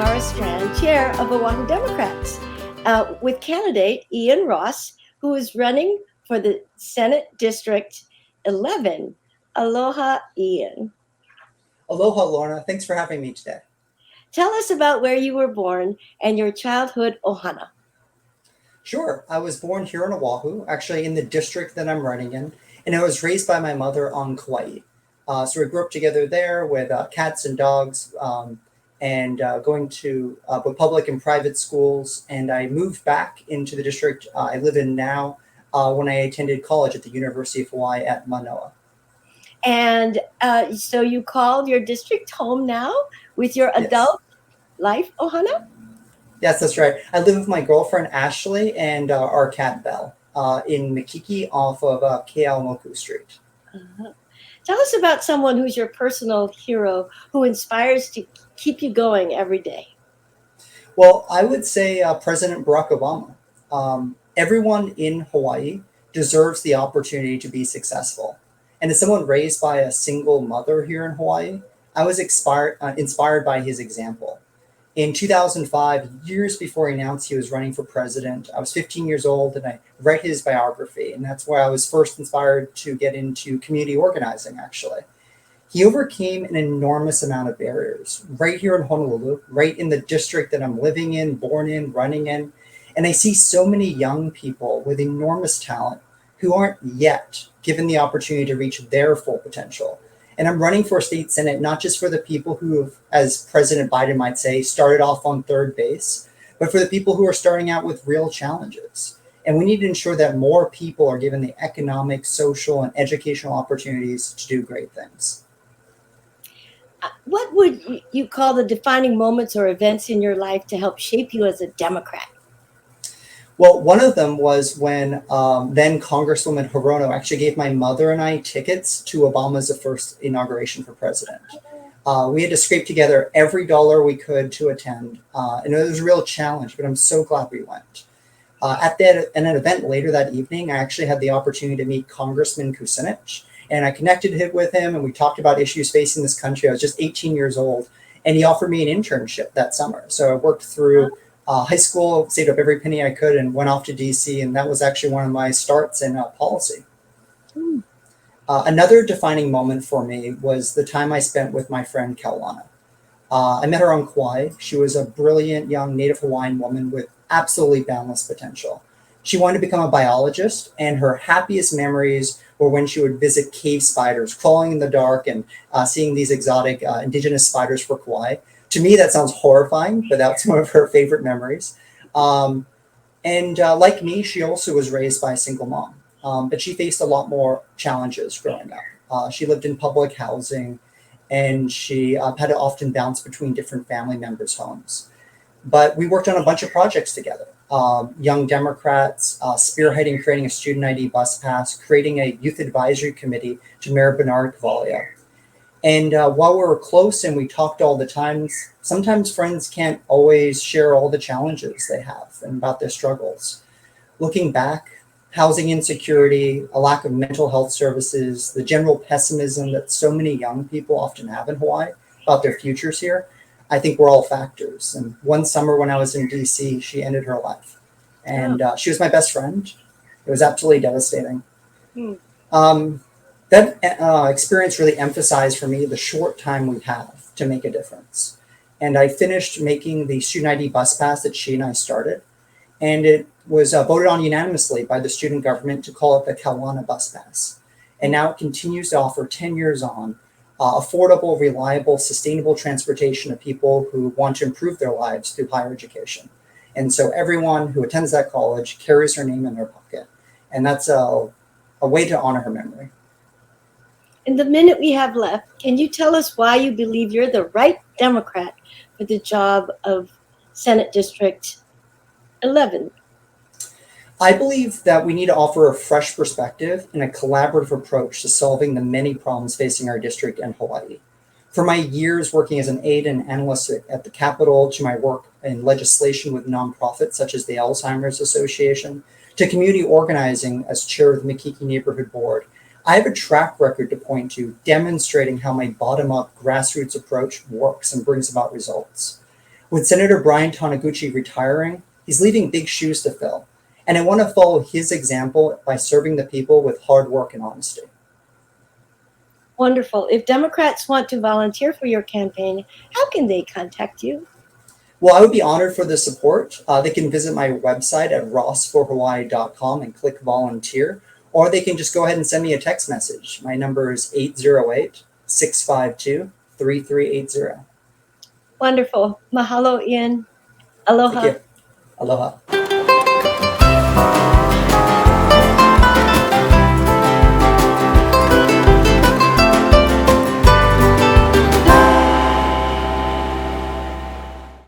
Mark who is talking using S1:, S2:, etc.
S1: Tara Strand, chair of Oahu Democrats, with candidate Ian Ross, who is running for the Senate District 11. Aloha, Ian.
S2: Aloha, Lorna. Thanks for having me today.
S1: Tell us about where you were born and your childhood ohana.
S2: Sure. I was born here in Oahu, actually in the district that I'm running in, and I was raised by my mother on Kauai. So we grew up together there with cats and dogs, and going to both public and private schools. And I moved back into the district I live in now when I attended college at the University of Hawaii at Manoa.
S1: And so you call your district home now with your adult life ohana?
S2: Yes, that's right. I live with my girlfriend Ashley and our cat Belle in Makiki off of Keaomoku Street.
S1: Uh-huh. Tell us about someone who's your personal hero who inspires to keep you going every day.
S2: Well, I would say President Barack Obama. Everyone in Hawaii deserves the opportunity to be successful. And as someone raised by a single mother here in Hawaii, I was inspired by his example. In 2005, years before he announced he was running for president, I was 15 years old and I read his biography. And that's where I was first inspired to get into community organizing, actually. He overcame an enormous amount of barriers right here in Honolulu, right in the district that I'm living in, born in, running in. And I see so many young people with enormous talent who aren't yet given the opportunity to reach their full potential. And I'm running for state senate, not just for the people who have, as President Biden might say, started off on third base, but for the people who are starting out with real challenges. And we need to ensure that more people are given the economic, social, and educational opportunities to do great things.
S1: What would you call the defining moments or events in your life to help shape you as a Democrat?
S2: Well, one of them was when then Congresswoman Hirono actually gave my mother and I tickets to Obama's first inauguration for president. We had to scrape together every dollar we could to attend. And it was a real challenge, but I'm so glad we went. At an event later that evening, I actually had the opportunity to meet Congressman Kucinich, and I connected with him, and we talked about issues facing this country. I was just 18 years old, and he offered me an internship that summer. So I worked through high school, saved up every penny I could, and went off to DC. And that was actually one of my starts in policy. Another defining moment for me was the time I spent with my friend Kaulana. I met her on Kauai. She was a brilliant young Native Hawaiian woman with absolutely boundless potential. She wanted to become a biologist, and her happiest memories were when she would visit cave spiders, crawling in the dark and seeing these exotic indigenous spiders for Kauai. To me, that sounds horrifying, but that's one of her favorite memories. And like me, she also was raised by a single mom, but she faced a lot more challenges growing up. She lived in public housing, and she had to often bounce between different family members' homes. But we worked on a bunch of projects together. Young Democrats, spearheading creating a student ID bus pass, creating a youth advisory committee to Mayor Bernard Cavalia. And while we were close and we talked all the time, sometimes friends can't always share all the challenges they have and about their struggles. Looking back, housing insecurity, a lack of mental health services, the general pessimism that so many young people often have in Hawaii about their futures here, I think were all factors. And one summer when I was in DC, she ended her life. And she was my best friend. It was absolutely devastating. That experience really emphasized for me the short time we have to make a difference. And I finished making the student ID bus pass that she and I started. And it was voted on unanimously by the student government to call it the Kaulana bus pass. And now it continues to offer 10 years on affordable, reliable, sustainable transportation of people who want to improve their lives through higher education. And so everyone who attends that college carries her name in their pocket. And that's a way to honor her memory.
S1: In the minute we have left, can you tell us why you believe you're the right Democrat for the job of Senate District 11?
S2: I believe that we need to offer a fresh perspective and a collaborative approach to solving the many problems facing our district and Hawaii. From my years working as an aide and analyst at the Capitol, to my work in legislation with nonprofits such as the Alzheimer's Association, to community organizing as chair of the Makiki Neighborhood Board, I have a track record to point to demonstrating how my bottom-up grassroots approach works and brings about results. With Senator Brian Taniguchi retiring, he's leaving big shoes to fill. And I want to follow his example by serving the people with hard work and honesty.
S1: Wonderful. If Democrats want to volunteer for your campaign, how can they contact you?
S2: Well, I would be honored for the support. They can visit my website at rossforhawaii.com and click volunteer, or they can just go ahead and send me a text message. My number is 808-652-3380.
S1: Wonderful. Mahalo, Ian.
S2: Thank
S1: Aloha.
S2: you. Aloha.